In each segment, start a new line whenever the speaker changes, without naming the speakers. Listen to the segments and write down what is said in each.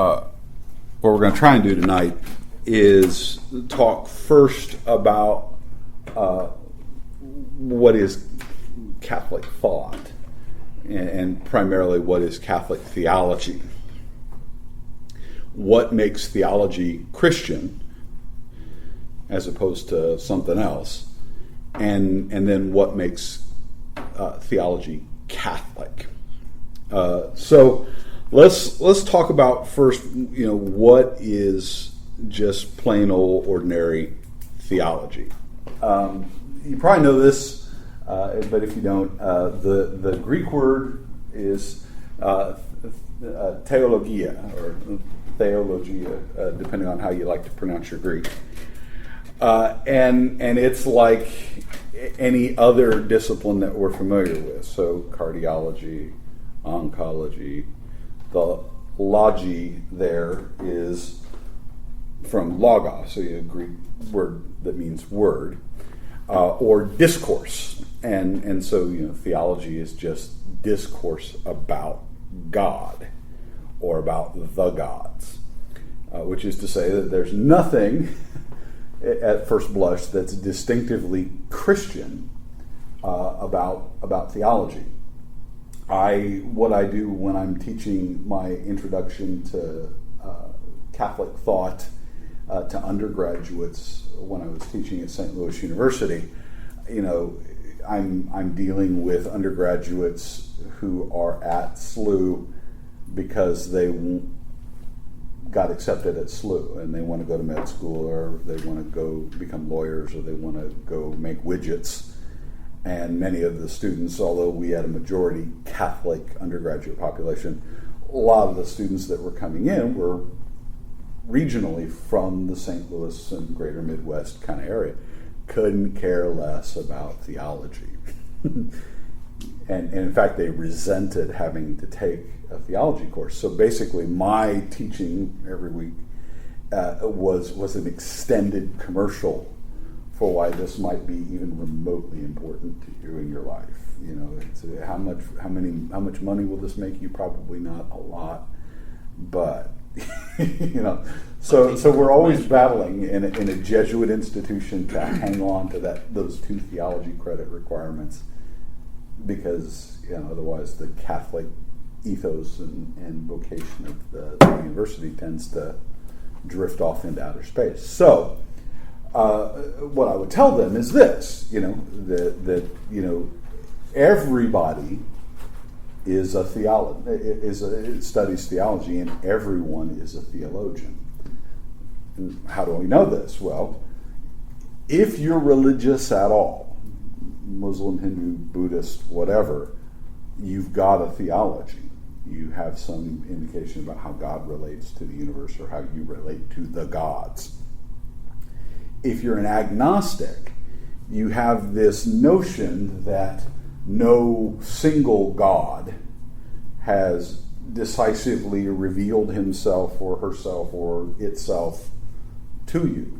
what we're going to try and do tonight is talk first about what is Catholic thought, and primarily what is Catholic theology. What makes theology Christian as opposed to something else, and then what makes theology Catholic. So let's talk about first, what is just plain old ordinary theology. You probably know this, but if you don't, the Greek word is theologia, or theologia, depending on how you like to pronounce your Greek. And it's like any other discipline that we're familiar with. So cardiology, oncology, the logi there is from logos, so a Greek word that means word, or discourse. And so, theology is just discourse about God or about the gods, which is to say that there's nothing at first blush that's distinctively Christian about theology. What I do when I'm teaching my introduction to Catholic thought to undergraduates, when I was teaching at St. Louis University, I'm dealing with undergraduates who are at SLU because they got accepted at SLU and they want to go to med school, or they want to go become lawyers, or they want to go make widgets. And many of the students, although we had a majority Catholic undergraduate population, a lot of the students that were coming in were regionally from the St. Louis and greater Midwest kind of area. Couldn't care less about theology. And in fact, they resented having to take a theology course. So basically, my teaching every week was an extended commercial for why this might be even remotely important to you in your life. It's how much money will this make you? Probably not a lot, but So we're always battling in a Jesuit institution to hang on to those two theology credit requirements, because otherwise the Catholic ethos and vocation of the university tends to drift off into outer space. So what I would tell them is this: that everybody is studies theology, and everyone is a theologian. And how do we know this? Well, if you're religious at all, Muslim, Hindu, Buddhist, whatever, you've got a theology. You have some indication about how God relates to the universe, or how you relate to the gods. If you're an agnostic, you have this notion that no single God has decisively revealed himself or herself or itself to you.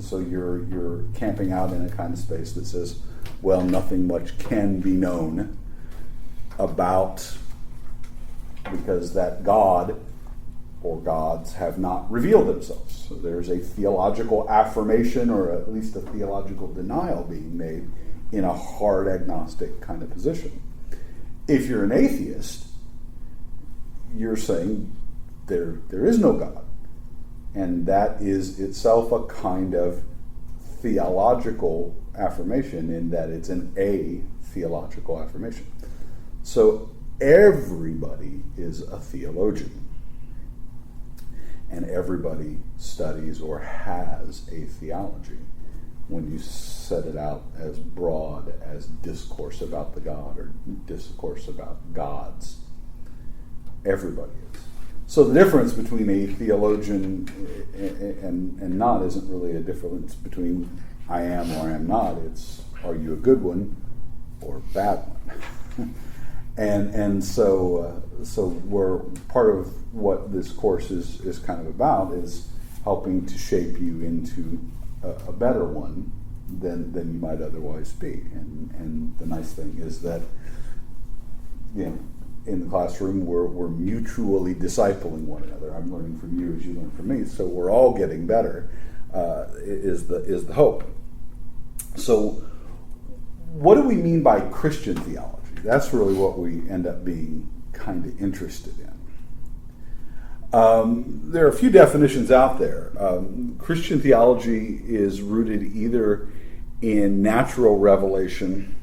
So you're camping out in a kind of space that says, well, nothing much can be known about, because that God or gods have not revealed themselves. So there's a theological affirmation, or at least a theological denial, being made in a hard agnostic kind of position. If you're an atheist, you're saying there is no God. And that is itself a kind of theological affirmation, in that it's an a-theological affirmation. So everybody is a theologian. And everybody studies or has a theology, when you set it out as broad as discourse about the God or discourse about gods. Everybody is. So the difference between a theologian and not isn't really a difference between I am or I am not. It's, are you a good one or a bad one? and so we're part of what this course is kind of about, is helping to shape you into a better one than you might otherwise be. And the nice thing is that in the classroom, we're mutually discipling one another. I'm learning from you as you learn from me, so we're all getting better. Is the hope. So, what do we mean by Christian theology? That's really what we end up being kind of interested in. There are a few definitions out there. Christian theology is rooted either in natural revelation,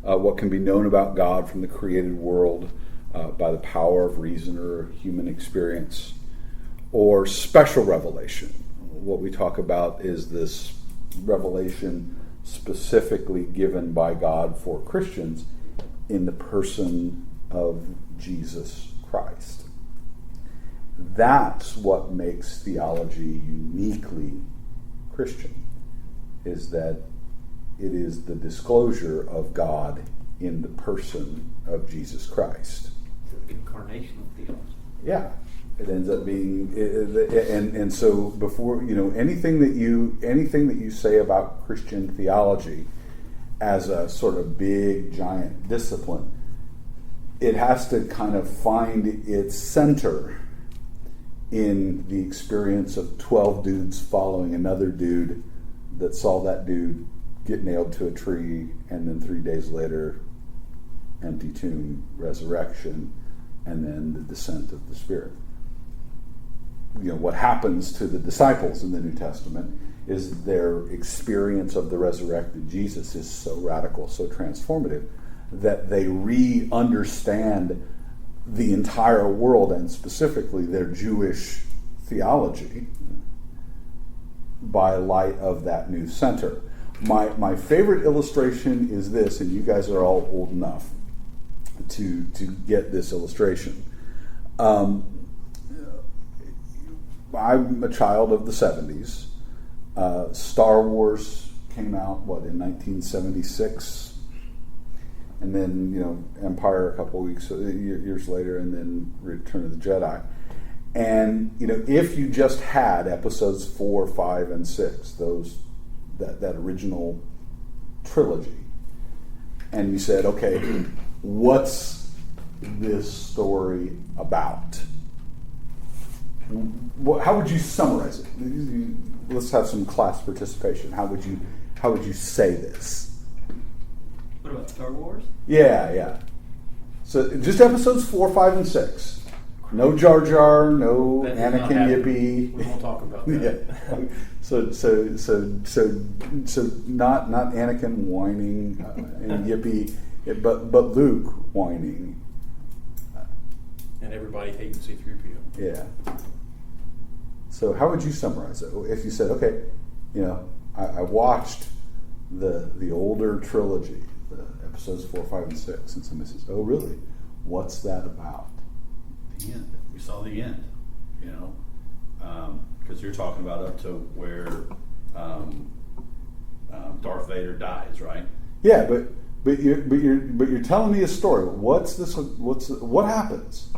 what can be known about God from the created world by the power of reason or human experience, or special revelation. What we talk about is this revelation specifically given by God for Christians in the person of Jesus Christ. That's what makes theology uniquely Christian, is that it is the disclosure of God in the person of Jesus Christ.
The incarnational theology.
Yeah, it ends up being, and so before anything that you say about Christian theology as a sort of big giant discipline, it has to kind of find its center in the experience of 12 dudes following another dude that saw that dude get nailed to a tree, and then 3 days later, empty tomb, resurrection, and then the descent of the Spirit. What happens to the disciples in the New Testament is their experience of the resurrected Jesus is so radical, so transformative, that they re-understand the entire world, and specifically their Jewish theology, by light of that new center. My favorite illustration is this, and you guys are all old enough to get this illustration. I'm a child of the 70s. Star Wars came out, in 1976? And then, Empire a couple years later, and then Return of the Jedi. And, if you just had episodes 4, 5, and 6, that original trilogy, and you said, okay, what's this story about? How would you summarize it? Let's have some class participation. How would you say this?
What about Star Wars?
Yeah. So just episodes 4, 5, and 6. No Jar Jar, no Anakin Yippee.
We won't talk about that.
Yeah. So not Anakin whining and Yippee, but Luke whining.
And everybody hating C-3PO.
Yeah. So how would you summarize it? If you said, okay, I watched the older trilogy, the episodes 4, 5, and 6, and somebody says, oh, really? What's that about?
The end. We saw the end, because you're talking about up to where Darth Vader dies, right?
Yeah, but you're telling me a story. What happens?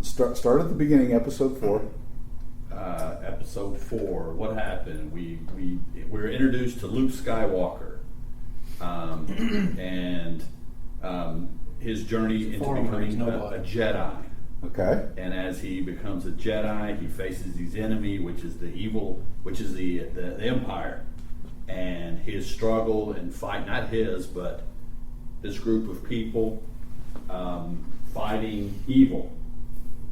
Start at the beginning, episode 4.
Episode 4. What happened? We were introduced to Luke Skywalker, and his journey into becoming a Jedi.
Okay.
And as he becomes a Jedi, he faces his enemy, which is the Empire, and his struggle and fight, not his, but this group of people fighting evil.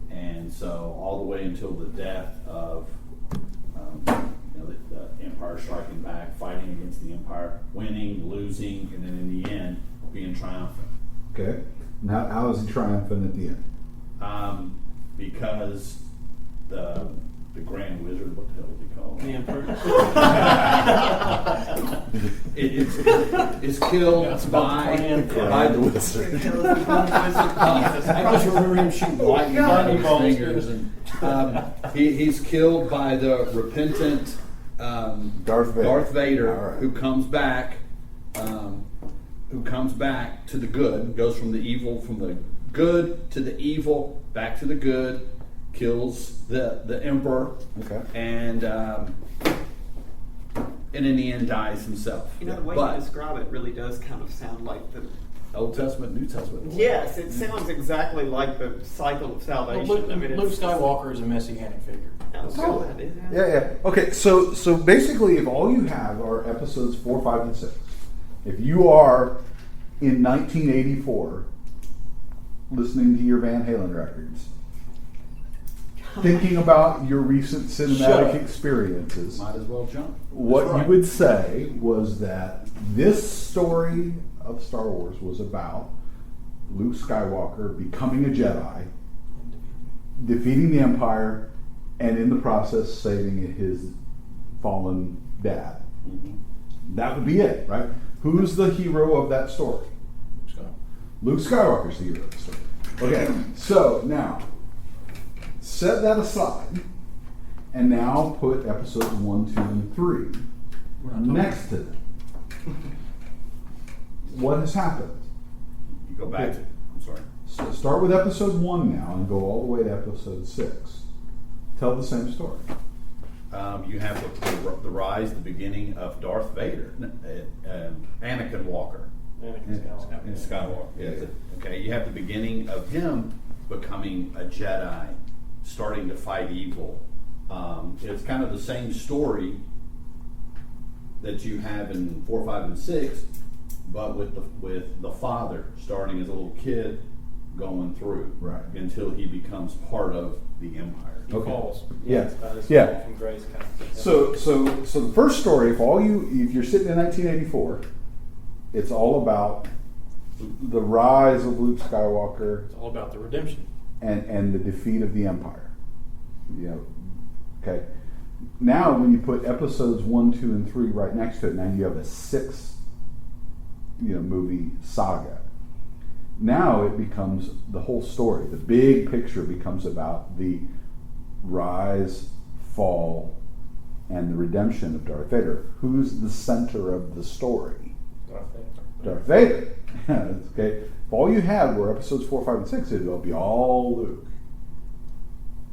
And so all the way until the death of the Empire striking back, fighting against the Empire, winning, losing, and then in the end being triumphant.
Okay. Now, how is he triumphant at the end?
Because the Grand Wizard, what the hell is he called?
The Emperor.
It's killed by the Wizard. I just remember him shooting lightning out of his fingers, and he's killed by the repentant Darth Vader,
right.
who comes back to the good, goes from the good to the evil, back to the good, kills the Emperor,
okay,
and in the end dies himself.
The way you describe it really does kind of sound like the
Old Testament, New Testament.
Yes, it sounds exactly like the cycle of salvation.
Luke Skywalker is a messianic figure.
Oh, God, isn't it?
Yeah. Okay, so basically, if all you have are episodes 4, 5, and 6, if you are in 1984 listening to your Van Halen records, thinking about your recent cinematic experiences,
Might as well jump.
what
That's right.
you would say was that this story of Star Wars was about Luke Skywalker becoming a Jedi, defeating the Empire, and in the process saving his fallen dad.
Mm-hmm.
That would be it, right? Who's the hero of that story? Luke Skywalker's the hero of the story. Okay, so now set that aside, and now put episodes 1, 2, and 3 next to them. What has happened?
You go back to, I'm sorry.
So start with episode 1 now and go all the way to episode 6. Tell the same story.
You have the rise, the beginning of Darth Vader, Anakin Walker.
Anakin
Skywalker. Yes. Okay, you have the beginning of him becoming a Jedi, starting to fight evil. It's kind of the same story that you have in 4, 5, and 6, but with the father starting as a little kid going through,
Right.
until he becomes part of the Empire.
He falls.
Yeah.
Yeah.
Yeah.
From grace kind of thing.
So the first story, if you're sitting in 1984, it's all about the rise of Luke Skywalker
It's all about the redemption.
and the defeat of the Empire. Okay. Now, when you put episodes 1, 2, and 3 right next to it, now you have a 6, movie saga. Now it becomes the whole story. The big picture becomes about the rise, fall, and the redemption of Darth Vader. Who's the center of the story? Darth Vader. Okay. If all you had were episodes 4, 5, and 6, it'll be all Luke.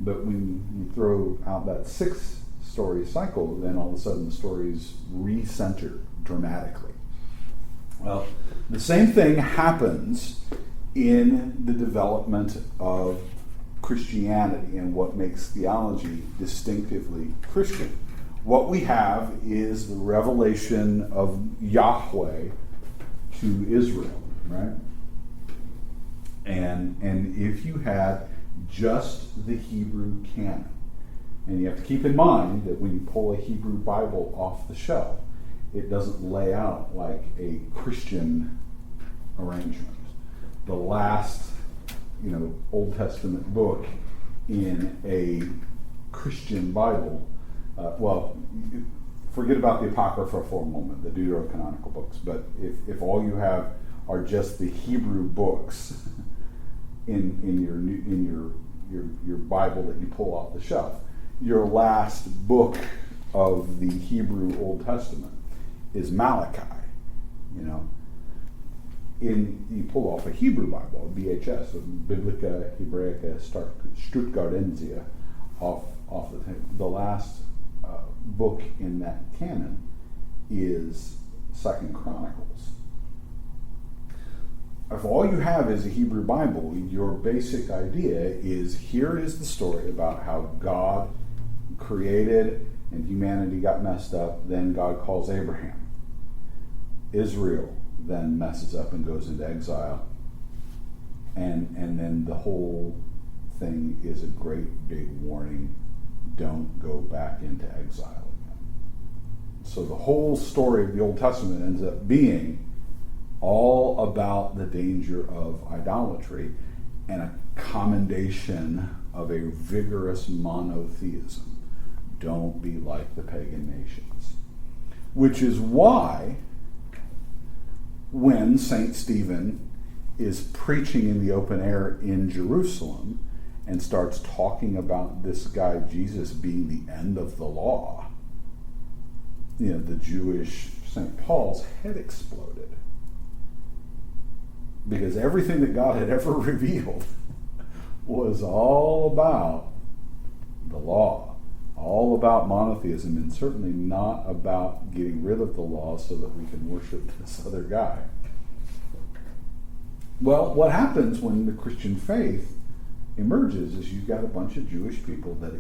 But when you throw out that 6 story cycle, then all of a sudden the stories recenter dramatically. Well, the same thing happens in the development of Christianity and what makes theology distinctively Christian. What we have is the revelation of Yahweh to Israel, right? And if you had just the Hebrew canon, and you have to keep in mind that when you pull a Hebrew Bible off the shelf, it doesn't lay out like a Christian arrangement. The last, Old Testament book in a Christian Bible, forget about the Apocrypha for a moment, the deuterocanonical books, but if all you have are just the Hebrew books in your Bible that you pull off the shelf, your last book of the Hebrew Old Testament is Malachi. You pull off a Hebrew Bible, a BHS, a Biblica Hebraica Stuttgartensia, off the last book in that canon is 2 Chronicles. If all you have is a Hebrew Bible, your basic idea is here is the story about how God created and humanity got messed up, then God calls Abraham. Israel then messes up and goes into exile. And then the whole thing is a great big warning, don't go back into exile again. So the whole story of the Old Testament ends up being all about the danger of idolatry and a commendation of a vigorous monotheism. Don't be like the pagan nations. Which is why when St. Stephen is preaching in the open air in Jerusalem and starts talking about this guy Jesus being the end of the law, the Jewish St. Paul's head exploded. Because everything that God had ever revealed was all about the law, all about monotheism, and certainly not about getting rid of the law so that we can worship this other guy. Well, what happens when the Christian faith emerges is you've got a bunch of Jewish people that